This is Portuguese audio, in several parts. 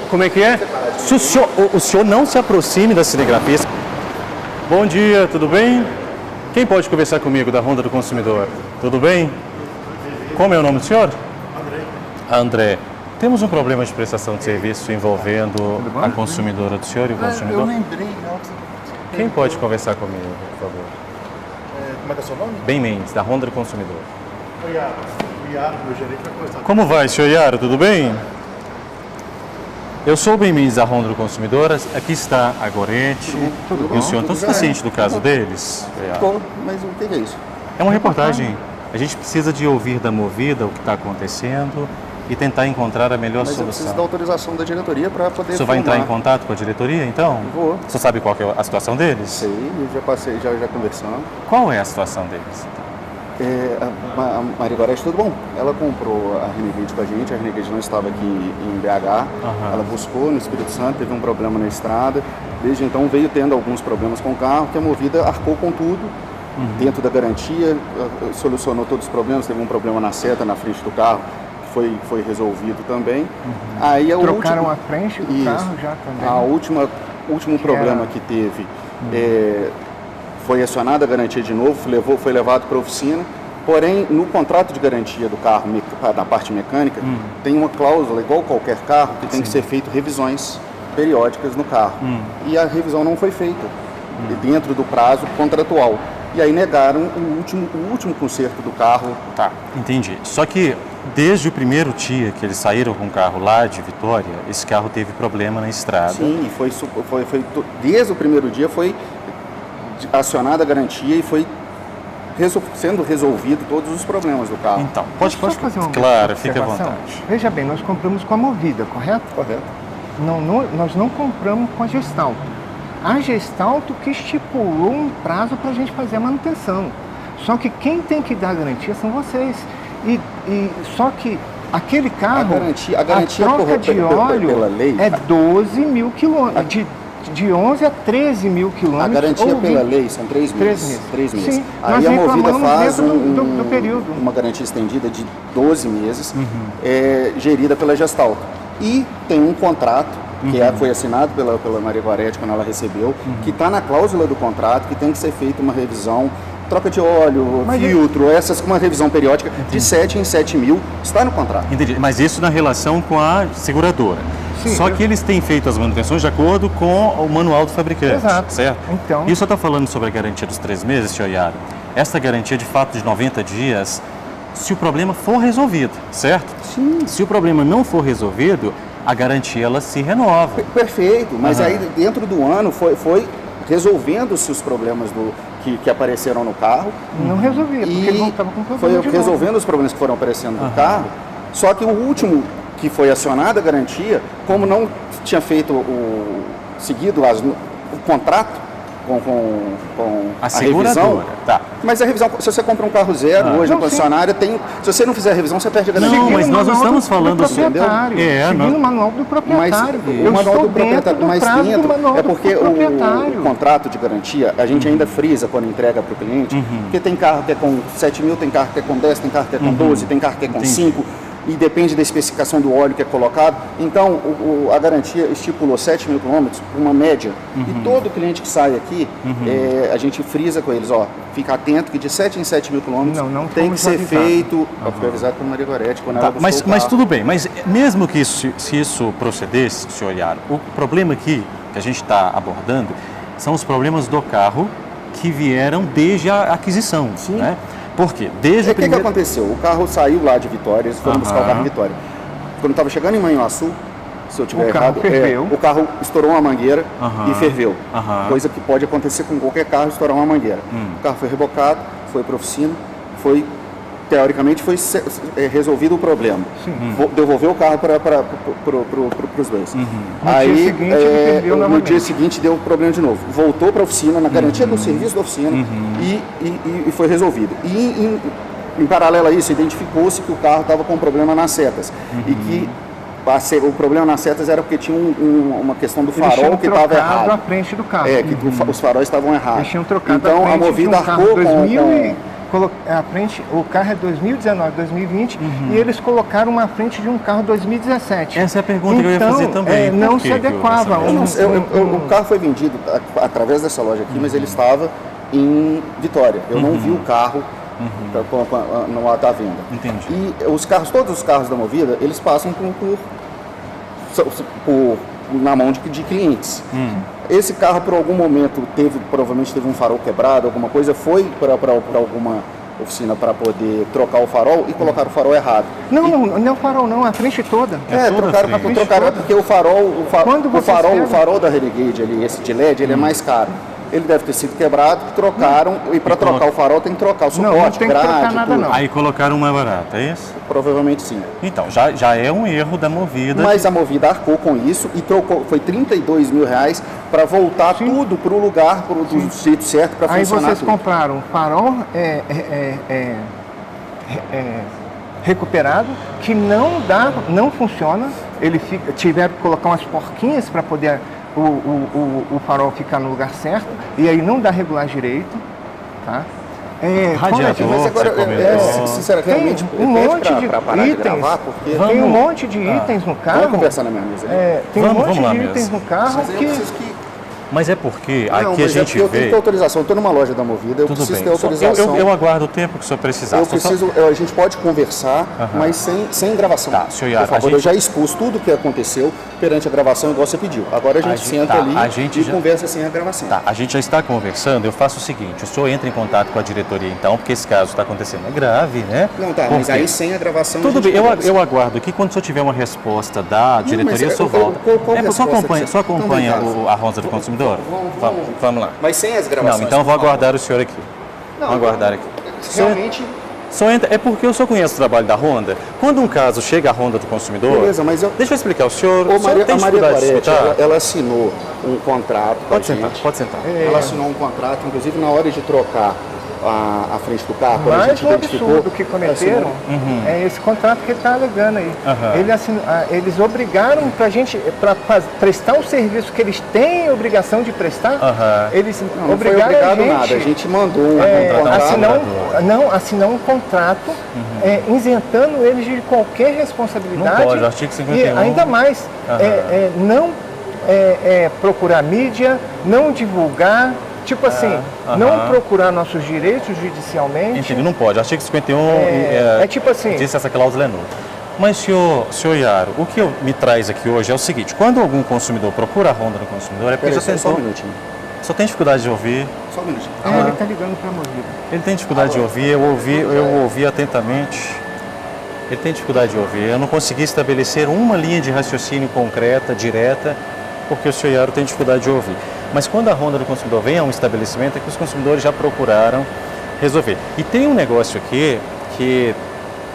Como é que é? Se o senhor não se aproxime da cinegrafia. Bom dia, tudo bem? Quem pode conversar comigo da Ronda do Consumidor? Tudo bem? Como é o nome do senhor? André. Temos um problema de prestação de serviço envolvendo a consumidora do senhor e o consumidor. Eu lembrei. Quem pode conversar comigo, por favor? Como é que é o seu nome? Ben Mendes, da Ronda do Consumidor. O Iaro, meu gerente, vai conversar. Como vai, senhor Iaro? Tudo bem? Eu sou o Ben Mendes da Ronda do Consumidor. Aqui está a Gorete. Tudo bom? E o senhor está ciente do caso deles? Bom, mas o que é isso? É uma reportagem. A gente precisa de ouvir da Movida o que está acontecendo e tentar encontar a melhor Mas eu preciso da solução. autorização da diretoria para poder O senhor vai entrar em filmar. contato com a diretoria, então? Vou. O senhor sabe qual que é a situação deles? Sei, eu já passei, já conversamos. Qual é a situação deles? A Maria Gorete, tudo bom? Ela comprou a Renegade com a gente não estava aqui em BH. Ela buscou no Espírito Santo, teve um problema na estrada. Desde então veio tendo alguns problemas com o carro, que a Movida arcou com tudo. Dentro da garantia, solucionou todos os problemas. Teve um problema na seta, na frente do carro, que foi resolvido também. Aí Trocaram a frente do carro já também. O último problema que teve foi acionada a garantia de novo, foi levado para a oficina. Porém, no contrato de garantia do carro, na parte mecânica, tem uma cláusula, igual qualquer carro, que tem que ser feito revisões periódicas no carro. E a revisão não foi feita dentro do prazo contratual. E aí negaram o último conserto do carro. Tá, entendi. Só que desde o primeiro dia que eles saíram com o carro lá de Vitória, esse carro teve problema na estrada. Sim, desde o primeiro dia foi acionada a garantia e foi sendo resolvido todos os problemas do carro. Então, pode fazer uma claro, fique à observação? vontade. Veja bem, nós compramos com a Movida, correto? Correto. Nós não compramos com a Gestalto. A Gestalto que estipulou um prazo para a gente fazer a manutenção. Só que quem tem que dar a garantia são vocês. Só que aquele carro, a garantia troca de óleo pela lei, é 12 mil quilômetros. De 11 a 13 mil quilômetros. A garantia pela lei são 3 meses. 3 meses. Sim, aí a Movida faz do período. uma garantia estendida de 12 meses, gerida pela Gestalto. E tem um contrato que foi assinado pela Maria Gorete quando ela recebeu, que está na cláusula do contrato, que tem que ser feita uma revisão, troca de óleo, filtro, uma revisão periódica de 7 em 7 mil, está no contrato. Entendi, mas isso na relação com a seguradora. Sim, Só que eles têm feito as manutenções de acordo com o manual do fabricante, exato, certo? Então... E o senhor está falando sobre a garantia dos 3 meses, senhor Iaro? Essa garantia, de fato, de 90 dias, se o problema for resolvido, certo? Sim. Se o problema não for resolvido, a garantia ela se renova. Perfeito, mas aí dentro do ano foi resolvendo-se os problemas que apareceram no carro. Não resolvia, porque ele voltava com problema. Foi resolvendo os problemas que foram aparecendo no carro, só que o último que foi acionada a garantia, como não tinha seguido o contrato com a revisão. Tá. Mas a revisão, se você compra um carro zero hoje na concessionária, se você não fizer a revisão, você perde a garantia. Não, mas nós não estamos falando sobre... Seguindo o manual do proprietário. Mas o manual do proprietário, é porque o contrato de garantia, a gente ainda frisa quando entrega para o cliente, porque tem carro que é com 7 mil, tem carro que é com 10, tem carro que é com 12, tem carro que é com 5, e depende da especificação do óleo que é colocado. Então, a garantia estipulou 7 mil quilômetros, uma média, e todo cliente que sai aqui, a gente frisa com eles, fica atento que de 7 em 7 mil quilômetros tem que ser feito, foi avisado pela Maria Gorete quando ela buscou o carro. Mas tudo bem, mas mesmo que se isso procedesse, senhor Iaro, o problema aqui que a gente está abordando são os problemas do carro que vieram desde a aquisição, né? Por quê? Desde o primeiro... que aconteceu? O carro saiu lá de Vitória, eles foram buscar o carro em Vitória. Quando estava chegando em Manhuaçu, se eu tiver errado, o carro estourou uma mangueira e ferveu. Coisa que pode acontecer com qualquer carro, estourar uma mangueira. O carro foi rebocado, foi para a oficina, teoricamente foi resolvido o problema. Devolveu o carro para os dois. Aí, no dia seguinte, deu problema de novo. Voltou para a oficina, na garantia do serviço da oficina, e foi resolvido. E, em paralelo a isso, identificou-se que o carro estava com problema nas setas. E que o problema nas setas era porque tinha uma questão do farol que estava errado. A frente do carro. Que os faróis estavam errados. Eles tinham trocado então, a Movida arcou A frente, o carro é 2019, 2020 e eles colocaram uma frente de um carro 2017. Essa é a pergunta que eu ia fazer também. Não se adequava. O carro foi vendido através dessa loja aqui, mas ele estava em Vitória. Eu não vi o carro no ato da venda. Entendi. E todos os carros da Movida, eles passam na mão de clientes. Esse carro, por algum momento, provavelmente teve um farol quebrado, alguma coisa, foi para alguma oficina para poder trocar o farol e colocar o farol errado. Não é o farol não, a frente toda. Trocaram porque o farol da Renegade ali, esse de LED, ele é mais caro. Ele deve ter sido quebrado, trocaram, e para trocar o farol tem que trocar o suporte, não tem que trocar nada, não. Aí colocaram uma barata, é isso? Provavelmente sim. Então, já é um erro da Movida. Mas a Movida arcou com isso e trocou, foi R$32 mil para voltar tudo para o lugar, para o jeito certo, para funcionar. Aí vocês compraram farol recuperado, que não funciona, tiveram que colocar umas porquinhas para poder o farol ficar no lugar certo, e aí não dá regular direito, tá? Radiador, mas agora, sinceramente, tem um monte de itens, tem um monte de itens no carro. Vamos conversar na minha mesa. Tem um monte de itens no carro Mas é porque aqui a gente vê... Eu tenho que ter autorização, eu estou numa loja da Movida, eu preciso ter autorização. Eu aguardo o tempo que o senhor precisar. A gente pode conversar, mas sem gravação. Tá, senhor Iago, por favor, eu já expus tudo o que aconteceu perante a gravação, igual você pediu. Agora a gente senta ali e conversa sem a gravação. Tá, a gente já está conversando, eu faço o seguinte, o senhor entra em contato com a diretoria então, porque esse caso está acontecendo, é grave, né? Não, tá, mas aí sem a gravação... Tudo bem, eu aguardo aqui, quando o senhor tiver uma resposta da diretoria, o senhor volta. Só acompanha a Ronda do Consumidor? Vamos lá. Mas sem as gravações. Não, então eu vou aguardar o senhor aqui. Vou aguardar aqui. Realmente... É porque eu só conheço o trabalho da Ronda. Quando um caso chega à Ronda do Consumidor... Beleza, mas deixa eu explicar. O senhor a Maria Goretti, ela assinou um contrato com a gente. Pode sentar. Ela assinou um contrato, inclusive na hora de trocar a frente do carro, mais a gente absurdo que cometeram é esse contrato que ele está alegando aí. Eles obrigaram para a gente, para prestar um serviço que eles têm obrigação de prestar, eles não obrigaram foi obrigado a gente mandou assinar um contrato isentando eles de qualquer responsabilidade. Não pode, o artigo 51. E ainda mais, não procurar mídia, não divulgar. Tipo assim, não procurar nossos direitos judicialmente. Entendi, não pode. Artigo 51 tipo assim. Diz essa cláusula é nula. Mas, senhor Iaro, o que me traz aqui hoje é o seguinte: quando algum consumidor procura a Ronda do Consumidor, é porque já tentou. Só um minutinho. Só tem dificuldade de ouvir. Só um minutinho. Ele está ligando para a Movida. Ele tem dificuldade de ouvir, eu ouvi atentamente. Ele tem dificuldade de ouvir. Eu não consegui estabelecer uma linha de raciocínio concreta, direta, porque o senhor Iaro tem dificuldade de ouvir. Mas quando a Ronda do Consumidor vem a um estabelecimento, é que os consumidores já procuraram resolver. E tem um negócio aqui que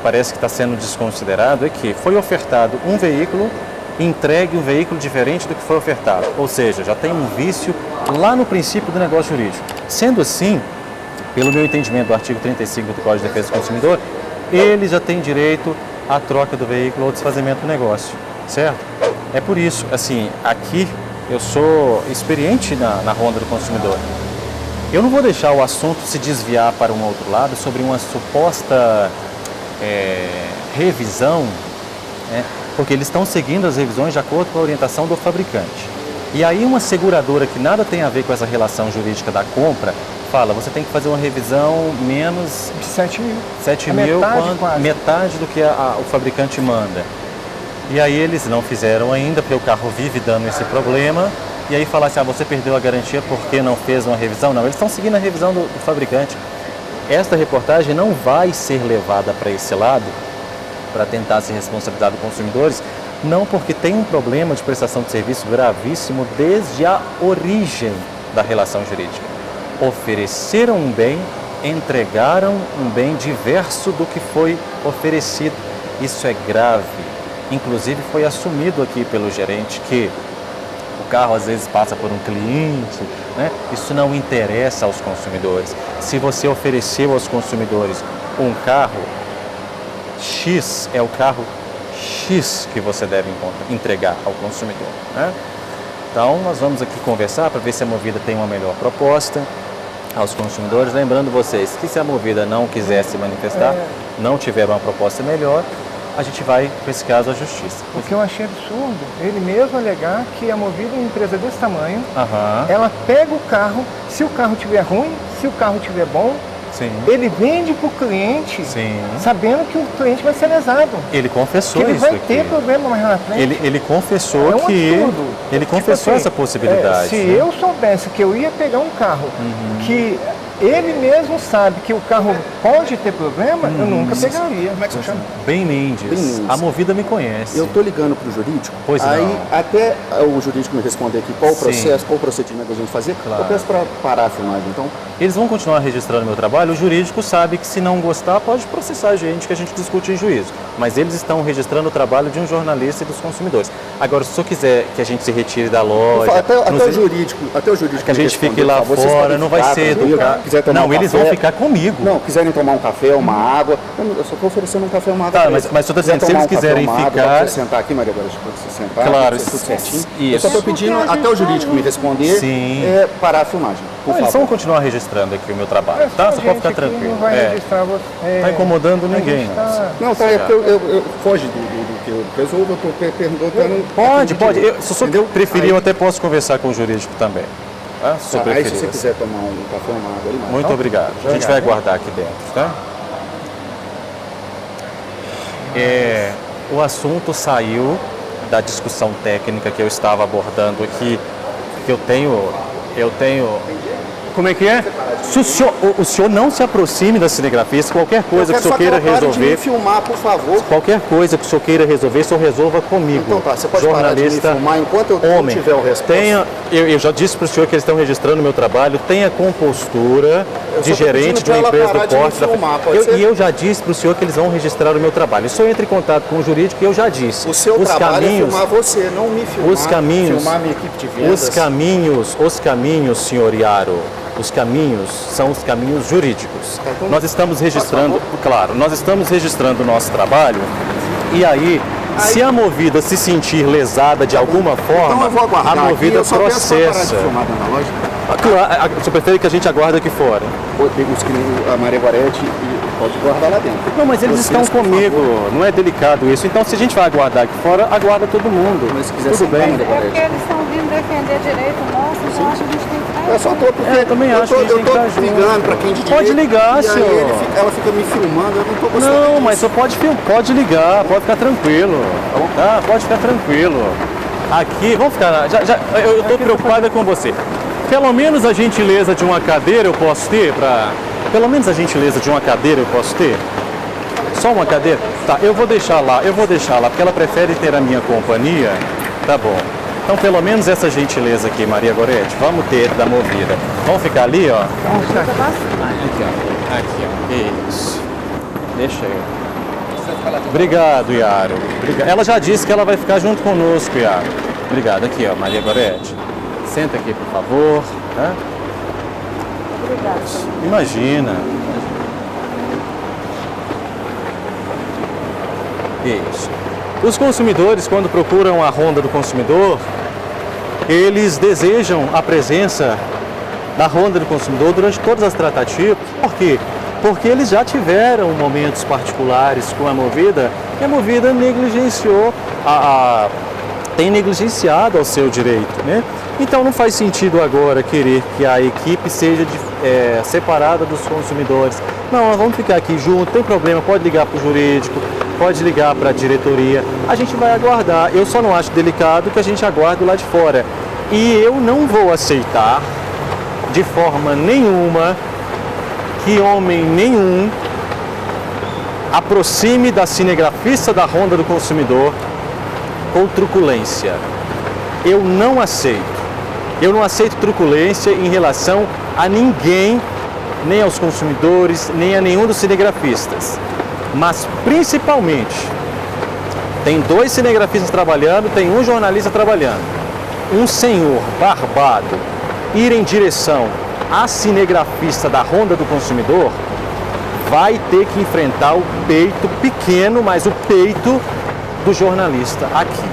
parece que está sendo desconsiderado, é que foi ofertado um veículo, entregue um veículo diferente do que foi ofertado. Ou seja, já tem um vício lá no princípio do negócio jurídico. Sendo assim, pelo meu entendimento do artigo 35 do Código de Defesa do Consumidor, ele já tem direito à troca do veículo ou desfazimento do negócio, certo? É por isso, assim, aqui eu sou experiente na Ronda do Consumidor. Eu não vou deixar o assunto se desviar para um outro lado sobre uma suposta revisão, porque eles estão seguindo as revisões de acordo com a orientação do fabricante. E aí uma seguradora que nada tem a ver com essa relação jurídica da compra, fala, você tem que fazer uma revisão menos... De 7 mil. 7 mil, metade do que o fabricante manda. E aí eles não fizeram ainda, porque o carro vive dando esse problema. E aí falar assim, você perdeu a garantia porque não fez uma revisão. Não, eles estão seguindo a revisão do fabricante. Esta reportagem não vai ser levada para esse lado, para tentar se responsabilizar dos consumidores, não porque tem um problema de prestação de serviço gravíssimo desde a origem da relação jurídica. Ofereceram um bem, entregaram um bem diverso do que foi oferecido. Isso é grave. Inclusive foi assumido aqui pelo gerente que o carro às vezes passa por um cliente, né? Isso não interessa aos consumidores. Se você ofereceu aos consumidores um carro X, é o carro X que você deve entregar ao consumidor, né? Então nós vamos aqui conversar para ver se a Movida tem uma melhor proposta. aos consumidores, lembrando vocês que se a Movida não quiser se manifestar, não tiver uma proposta melhor, a gente vai, com esse caso, à justiça. O que eu achei absurdo, ele mesmo alegar que a Movida é uma empresa desse tamanho, ela pega o carro, se o carro estiver ruim, se o carro estiver bom, Sim. ele vende para o cliente, Sim. sabendo que o cliente vai ser lesado. Ele confessou que ele isso vai aqui. ter problema mais na frente. Ele confessou É um que... absurdo. Ele confessou assim, essa possibilidade. Se né? eu soubesse que eu ia pegar um carro que ele mesmo sabe que o carro pode ter problema, eu nunca pegaria. Como é que você chama? Bem Mendes. A Movida me conhece. Eu tô ligando pro jurídico, Pois aí não. até o jurídico me responder aqui qual o processo, qual o procedimento da gente fazer, Claro. eu peço para parar a filmagem, então. Eles vão continuar registrando meu trabalho, o jurídico sabe que se não gostar pode processar a gente, que a gente discute em juízo. Mas eles estão registrando o trabalho de um jornalista e dos consumidores. Agora, se o senhor quiser que a gente se retire da loja... Até o jurídico que a gente me fique lá responder, por favor, vocês fora, podem não vai ficar ser comigo, educado. quiser tomar Não, um eles café, vão ficar comigo. Não, quiserem tomar um café, uma água, eu só estou oferecendo um café, uma água. Tá, pra mas eles. eu tô dizendo, Quiser se eles tomar um café, quiserem uma água, ficar- dá pra você sentar aqui, Maria, agora pode se sentar, Claro, tudo certinho. isso. Eu só estou pedindo até o jurídico me responder, Sim. parar a filmagem, por Eles favor. vão continuar registrando aqui o meu trabalho, É, tá? só Você a pode ficar gente aqui tranquilo. Não vai registrar você. Tá incomodando A ninguém. gente tá- Não, tá, é porque eu foge do que eu resolvo, eu estou perguntando. Pode. Se o senhor Entendeu? preferir, eu Aí- até posso conversar com o jurídico também. Tá? Se o senhor Aí preferir. se você quiser tomar um café, uma água ali, Muito tá? obrigado. A gente vai aguardar aqui dentro, tá? O assunto saiu da discussão técnica que eu estava abordando aqui, que eu tenho... Como é que é? Se o senhor não se aproxime da cinegrafista, qualquer coisa que o senhor queira de me resolver, filmar, por favor. qualquer coisa que o senhor queira resolver, o senhor resolva comigo. Então tá, você pode parar de me Jornalista, filmar enquanto eu não homem, tiver o resposta. eu já disse para o senhor que eles estão registrando o meu trabalho, tenha compostura Eu de só tô gerente pedindo de uma pra ela empresa parar do de me porte. filmar, pode ser? E eu já disse para o senhor que eles vão registrar o meu trabalho. O senhor entra em contato com o jurídico e eu já disse. O seu trabalho é filmar você, não me filmar. Os caminhos, Filmar minha equipe de vendas. os caminhos, senhor Iaro, os caminhos são os caminhos jurídicos. então, Nós estamos registrando, claro, nós estamos registrando o nosso trabalho e aí, se a Movida se sentir lesada de alguma forma, Então eu vou aguardar a Movida aqui, eu só peço pra parar de processa. filmar dentro da loja. Claro, você prefere que a gente aguarde aqui fora? A Maria Gorete pode guardar lá dentro. Não, mas eles Vocês, estão por comigo, favor. não é delicado isso. Então, se a gente vai aguardar aqui fora, aguarda todo mundo. Mas se quiser Tudo sentar, bem. Maria É porque Gorete. eles estão vindo defender direito nosso, então acho que a gente tem que estar Eu só tô porque Eu também acho que a gente tem que estar junto. ligando para quem de direito. Pode ligar, e aí senhor. ela fica me filmando, eu não tô gostando Não, disso. mas só pode ligar, pode ficar tranquilo. Tá? Pode ficar tranquilo. Aqui, vamos ficar. Eu estou preocupada com você. Pelo menos a gentileza de uma cadeira eu posso ter Pelo menos a gentileza de uma cadeira eu posso ter? Só uma cadeira? Tá, eu vou deixar lá, porque ela prefere ter a minha companhia. Tá bom. Então, pelo menos essa gentileza aqui, Maria Gorete, vamos ter da Movida. Vamos ficar ali, ó. Aqui, ó. Aqui, ó. Isso. Deixa eu. Obrigado, Iaro. Ela já disse que ela vai ficar junto conosco, Iaro. Obrigado. Aqui, ó, Maria Gorete. Senta aqui, por favor. Tá? Obrigada. Imagina. Isso. Os consumidores, quando procuram a Honda do consumidor, eles desejam a presença da Honda do consumidor durante todas as tratativas. Por quê? Porque eles já tiveram momentos particulares com a Movida e a Movida negligenciou tem negligenciado ao seu direito, né? Então não faz sentido agora querer que a equipe seja separada dos consumidores. Não, nós vamos ficar aqui junto, tem problema, pode ligar para o jurídico, pode ligar para a diretoria, a gente vai aguardar. Eu só não acho delicado que a gente aguarde lá de fora. E eu não vou aceitar de forma nenhuma que homem nenhum aproxime da cinegrafista da Honda do consumidor com truculência. Eu não aceito. Eu não aceito truculência em relação a ninguém, nem aos consumidores, nem a nenhum dos cinegrafistas. Mas principalmente, tem 2 cinegrafistas trabalhando, tem um jornalista trabalhando. Um senhor barbado ir em direção à cinegrafista da Honda do consumidor vai ter que enfrentar o peito pequeno, mas o peito do jornalista aqui.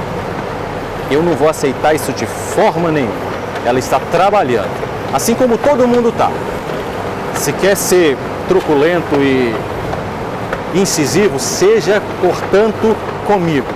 Eu não vou aceitar isso de forma nenhuma. Ela está trabalhando, assim como todo mundo está. Se quer ser truculento e incisivo, seja cortando comigo.